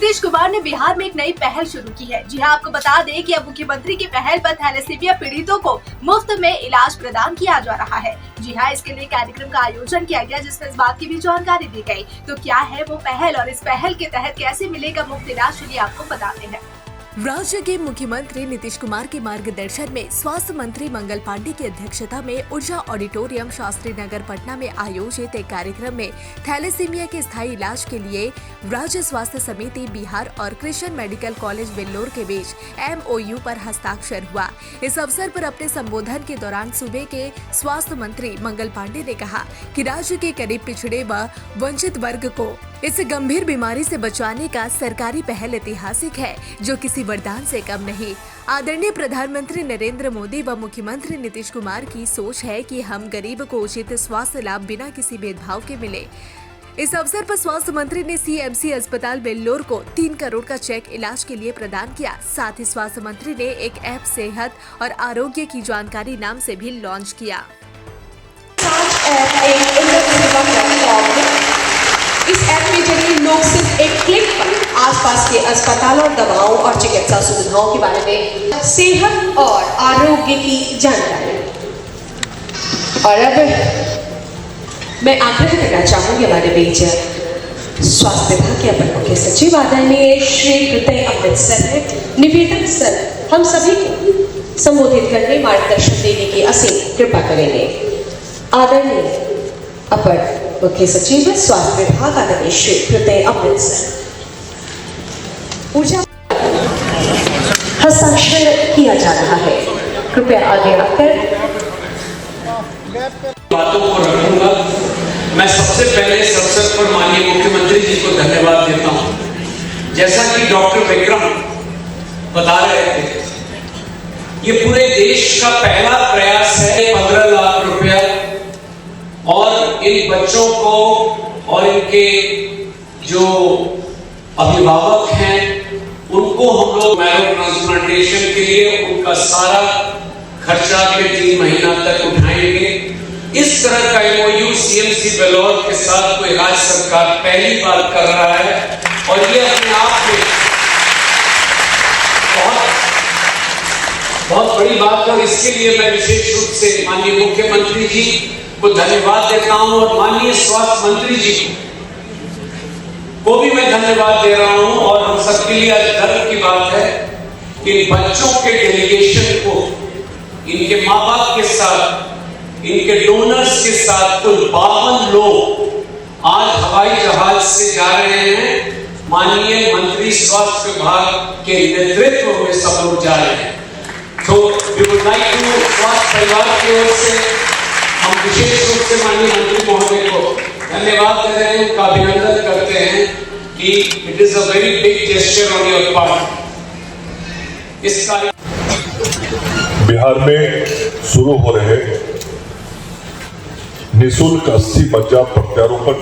नीतीश कुमार ने बिहार में एक नई पहल शुरू की है। जी हां, आपको बता दें कि अब मुख्यमंत्री की पहल पर थैलेसीमिया पीड़ितों को मुफ्त में इलाज प्रदान किया जा रहा है। जी हां, इसके लिए कार्यक्रम का आयोजन किया गया, जिसमें इस बात की भी जानकारी दी गई। तो क्या है वो पहल और इस पहल के तहत कैसे मिलेगा मुफ्त इलाज, चलिए आपको बताते हैं। राज्य के मुख्यमंत्री नीतीश कुमार के मार्गदर्शन में स्वास्थ्य मंत्री मंगल पांडे की अध्यक्षता में ऊर्जा ऑडिटोरियम शास्त्री नगर पटना में आयोजित एक कार्यक्रम में थैलेसीमिया के स्थायी इलाज के लिए राज्य स्वास्थ्य समिति बिहार और क्रिश्चियन मेडिकल कॉलेज वेल्लोर के बीच MOU पर हस्ताक्षर हुआ। इस अवसर पर अपने संबोधन के दौरान सूबे के स्वास्थ्य मंत्री मंगल पांडे ने कहा कि राज्य के करीब पिछड़े व वंचित वर्ग को इस गंभीर बीमारी से बचाने का सरकारी पहल ऐतिहासिक है, जो किसी वरदान से कम नहीं। आदरणीय प्रधानमंत्री नरेंद्र मोदी व मुख्यमंत्री नीतीश कुमार की सोच है कि हम गरीब को उचित स्वास्थ्य लाभ बिना किसी भेदभाव के मिले। इस अवसर पर स्वास्थ्य मंत्री ने CMC अस्पताल वेल्लोर को 3 करोड़ का चेक इलाज के लिए प्रदान किया। साथ ही स्वास्थ्य मंत्री ने एक ऐप सेहत और आरोग्य की जानकारी नाम से भी लॉन्च किया। इस ऐप के जरिए लोग सिर्फ एक क्लिक पर आसपास के अस्पतालों, दवाओं और चिकित्सा सुविधाओं के बारे में सेहत और आरोग्य की जानकारी। और अब मैं आग्रह करना चाहूंगी हमारे बीच स्वास्थ्य विभाग के अपर मुख्य सचिव आदरणीय श्री प्रत्यय अमृत सर है। निवेदन सर हम सभी को संबोधित करके मार्गदर्शन देने की असीम कृपा करेंगे। आदरणीय अपर मुख्य सचिव स्वास्थ्य विभाग आदरणीय श्री प्रत्यय अमृत सर, ऊर्जा हस्ताक्षर किया जा रहा है। कृपया आगे आकर बातों को रखूंगा। मैं सबसे पहले इस अवसर पर माननीय मुख्यमंत्री जी को धन्यवाद देता हूं। जैसा कि डॉक्टर विक्रम बता रहे थे, ये पूरे देश का पहला प्रयास है। 15 लाख रुपया और इन बच्चों को और इनके जो अभिभावक हैं उनको हम लोग मैरो ट्रांसप्लांटेशन के लिए उनका सारा खर्चा के 3 महीना तक उठाएंगे। इस तरह का MOU CMC वेल्लोर के साथ कोई राज्य सरकार पहली बार कर रहा है और ये अपने आप में बहुत बड़ी बात है। इसके लिए मैं विशेष रूप से माननीय मुख्यमंत्री जी को धन्यवाद देता हूं और माननीय स्वास्थ्य मंत्री जी को भी मैं धन्यवाद दे रहा हूं। और हम सबके लिए आज गर्व की बात है कि बच्चों के डेलीगेशन को इनके माँ बाप के साथ, इनके डोनर्स के साथ कुल 52 लोग आज हवाई जहाज से जा रहे हैं। माननीय मंत्री स्वास्थ्य विभाग के नेतृत्व में सब लोग जा रहे हैं। तो वी वुड लाइक टू स्वास्थ्य परिवार की ओर से हम विशेष रूप से माननीय मंत्री महोदय को धन्यवाद दे रहे हैं, उनका अभिनंदन करते हैं कि it is a very big gesture on your part. इस कार्य बिहार में शुरू हो रहे निःशुल्क अस्थि मज्जा प्रत्यारोपण,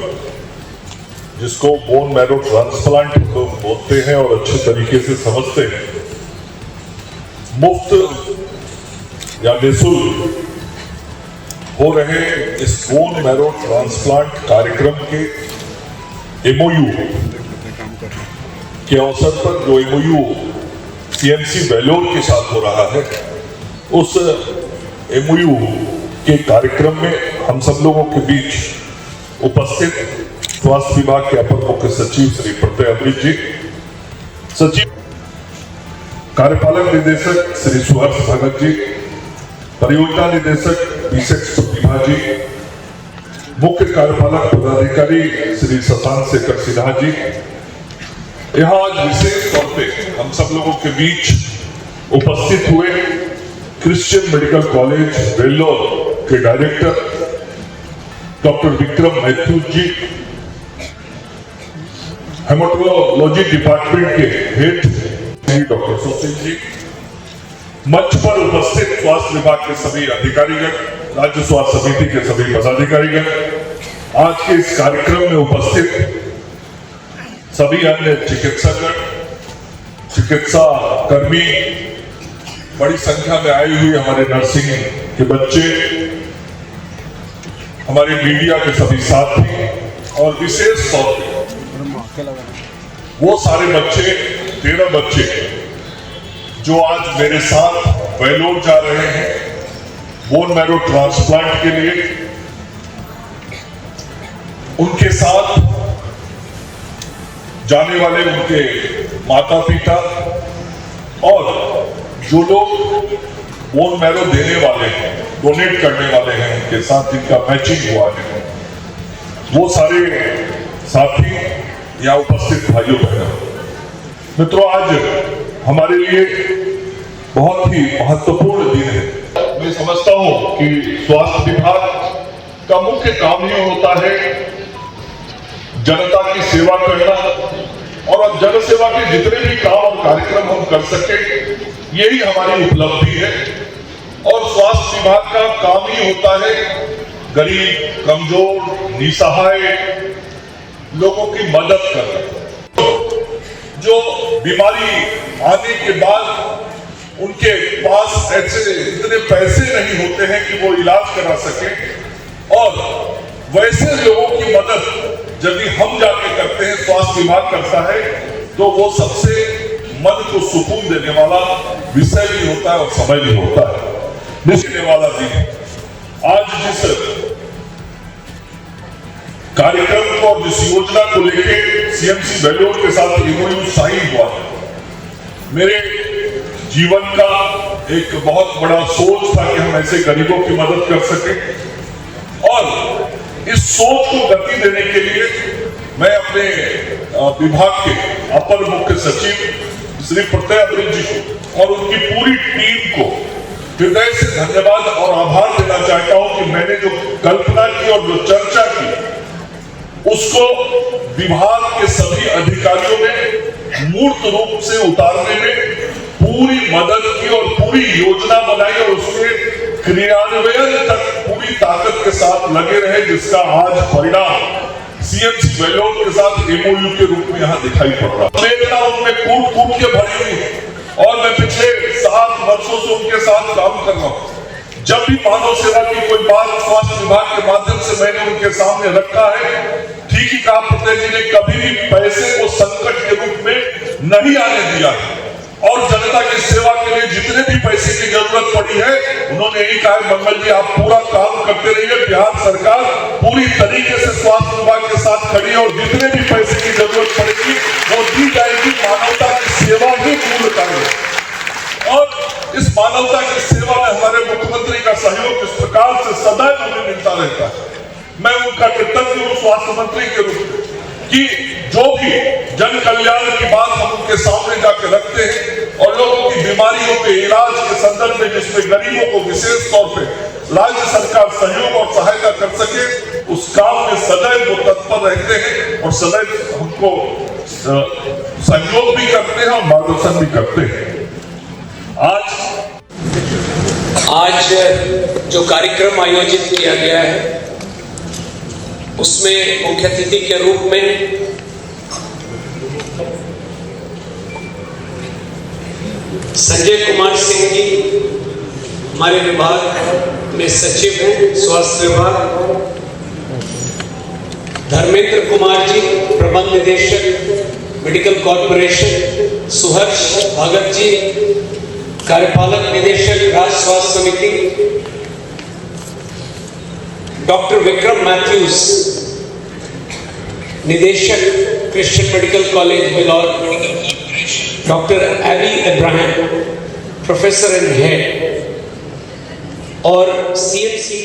जिसको बोन मैरो ट्रांसप्लांट लोग बोलते हैं और अच्छे तरीके से समझते हैं, मुफ्त या निःशुल्क हो रहे इस बोन मैरो ट्रांसप्लांट कार्यक्रम के MOU के अवसर पर जो MOU CMC वेल्लोर के साथ हो रहा है, उस MOU के कार्यक्रम में हम सब लोगों के बीच उपस्थित स्वास्थ्य विभाग के अपर मुख्य सचिव श्री प्रत्यय अमृत जी, सचिव कार्यपालक निदेशक श्री सुहर्ष भगत जी, परियोजना निदेशक बीसेक प्रतिभा जी, मुख्य कार्यपालक पदाधिकारी श्री शशांक शेखर सिन्हा जी, यहाँ आज विशेष तौर पे हम सब लोगों के बीच उपस्थित हुए क्रिश्चियन मेडिकल कॉलेज वेल्लोर के डायरेक्टर डॉक्टर विक्रम मैथ्यूज जी, हेमेटोलॉजी डिपार्टमेंट के हेड डॉक्टर सुशील जी, मंच पर उपस्थित स्वास्थ्य विभाग के सभी अधिकारीगण, राज्य स्वास्थ्य समिति के सभी पदाधिकारीगण, आज के इस कार्यक्रम में उपस्थित सभी अन्य चिकित्सकगण, चिकित्सा कर्मी, बड़ी संख्या में आई हुई हमारे नर्सिंग के बच्चे, हमारे मीडिया के सभी साथी और विशेष तौर पर वो सारे बच्चे 13 बच्चे जो आज मेरे साथ वेलोर जा रहे हैं बोन मैरो ट्रांसप्लांट के लिए, उनके साथ जाने वाले उनके माता पिता और जो लोग बोन मैरो देने वाले हैं, डोनेट करने वाले हैं, उनके साथ जिनका मैचिंग हुआ है, वो सारे साथी यहाँ उपस्थित भाइयों बहनों, मित्रों, आज हमारे लिए बहुत ही महत्वपूर्ण दिन है। मैं समझता हूं कि स्वास्थ्य विभाग का मुख्य काम ही होता है जनता की सेवा करना, और अब जन सेवा के जितने भी काम और कार्यक्रम हम कर सके यही हमारी उपलब्धि है। और स्वास्थ्य विभाग का काम ही होता है गरीब, कमजोर, निसहाय लोगों की मदद करना, जो बीमारी आने के बाद उनके पास ऐसे इतने पैसे नहीं होते हैं कि वो इलाज करा सके, और वैसे लोगों की मदद यदि हम जाके करते हैं, स्वास्थ्य विभाग करता है, तो वो सबसे मन को सुकून देने वाला विषय भी होता है और समय भी होता है। निश्चित वाला दिन आज जिस कार्यक्रम को और जिस योजना को लेके सीएमसी वेलोर के साथ एमओयू साइन हुआ है, मेरे जीवन का एक बहुत बड़ा सोच था कि हम ऐसे गरीबों की मदद कर सके, और इस सोच को गति देने के लिए मैं अपने विभाग के अपर मुख्य सचिव श्री प्रत्यय अमृत जी को और उनकी पूरी टीम को हृदय से धन्यवाद और आभार देना चाहता हूं कि मैंने जो कल्पना की और जो चर्चा की उसको विभाग के सभी अधिकारियों ने मूर्त रूप से उतारने में पूरी मदद की और पूरी योजना बनाई और उसके क्रियान्वयन तक पूरी ताकत के साथ लगे रहे, जिसका आज परिणाम सीएमसी वेलोर के साथ एमओयू के रूप में यहाँ दिखाई पड़ रहा है। प्रेरणा उनमें कूट कूट के भरी हुई है और मैं पिछले 7 वर्षों से उनके साथ काम कर रहा हूँ। जब भी मानव सेवा की कोई बात स्वास्थ्य विभाग के माध्यम से मैंने उनके सामने रखा है, ठीक ही कहा प्रत्यय जी ने, कभी भी पैसे को संकट के रूप में नहीं आने दिया है, और जनता की सेवा के लिए जितने भी पैसे की जरूरत पड़ी है उन्होंने यही कहा, मंगल जी आप पूरा काम करते रहिए, बिहार सरकार पूरी तरीके से स्वास्थ्य विभाग के साथ खड़ी है और जितने भी पैसे की जरूरत पड़ेगी वो दी जाएगी। मानवता की सेवा ही पूर्ण कार्य, और इस मानवता की सेवा में हमारे मुख्यमंत्री का सहयोग इस प्रकार से सदैव हमें मिलता रहता है। मैं उनका कृतज्ञ हूँ स्वास्थ्य मंत्री के रूप में कि जो भी जन कल्याण की बात हम उनके सामने जाके रखते हैं और लोगों की बीमारियों के इलाज के संदर्भ में जिसमें गरीबों को विशेष तौर पे राज्य सरकार सहयोग और सहायता कर सके, उस काम में सदैव वो तत्पर रहते हैं और सदैव हमको सहयोग भी करते हैं और मार्गदर्शन भी करते हैं। आज जो कार्यक्रम आयोजित किया गया है उसमें मुख्य अतिथि के रूप में संजय कुमार सिंह जी हमारे विभाग में सचिव हैं स्वास्थ्य विभाग, धर्मेंद्र कुमार जी प्रबंध निदेशक मेडिकल कॉर्पोरेशन, सुहर्ष भगत जी कार्यपालक निदेशक राज्य स्वास्थ्य समिति, डॉक्टर विक्रम मैथ्यूज निदेशक Christian medical college Vellore, doctor A B Ibrahim professor and head, और सीएमसी।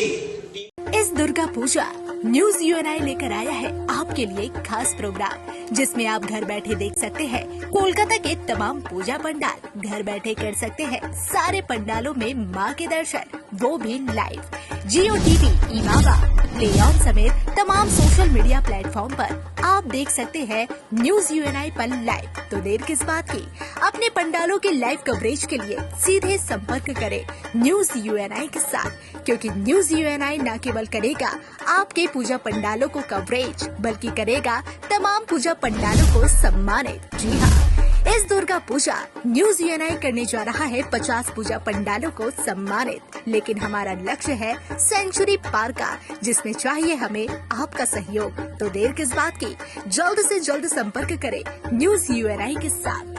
इस दुर्गा पूजा न्यूज यूएनआई लेकर आया है आपके लिए एक खास प्रोग्राम, जिसमें आप घर बैठे देख सकते हैं कोलकाता के तमाम पूजा पंडाल। घर बैठे कर सकते हैं सारे पंडालों में मां के दर्शन, वो भी लाइव। जियो टीवी, इमावा, प्ले ऑन समेत तमाम सोशल मीडिया प्लेटफॉर्म पर आप देख सकते हैं न्यूज यूएनआई पर लाइव। तो देर किस बात की, अपने पंडालों के लाइव कवरेज के लिए सीधे संपर्क करें न्यूज यूएनआई के साथ, क्योंकि न्यूज यूएनआई न केवल करेगा आपके पूजा पंडालों को कवरेज, बल्कि करेगा तमाम पूजा पंडालों को सम्मानित। जी हाँ, इस दुर्गा पूजा न्यूज यूएनआई करने जा रहा है 50 पूजा पंडालों को सम्मानित, लेकिन हमारा लक्ष्य है सेंचुरी पार का, जिसमें चाहिए हमें आपका सहयोग। तो देर किस बात की, जल्द से जल्द संपर्क करें न्यूज यूएनआई के साथ।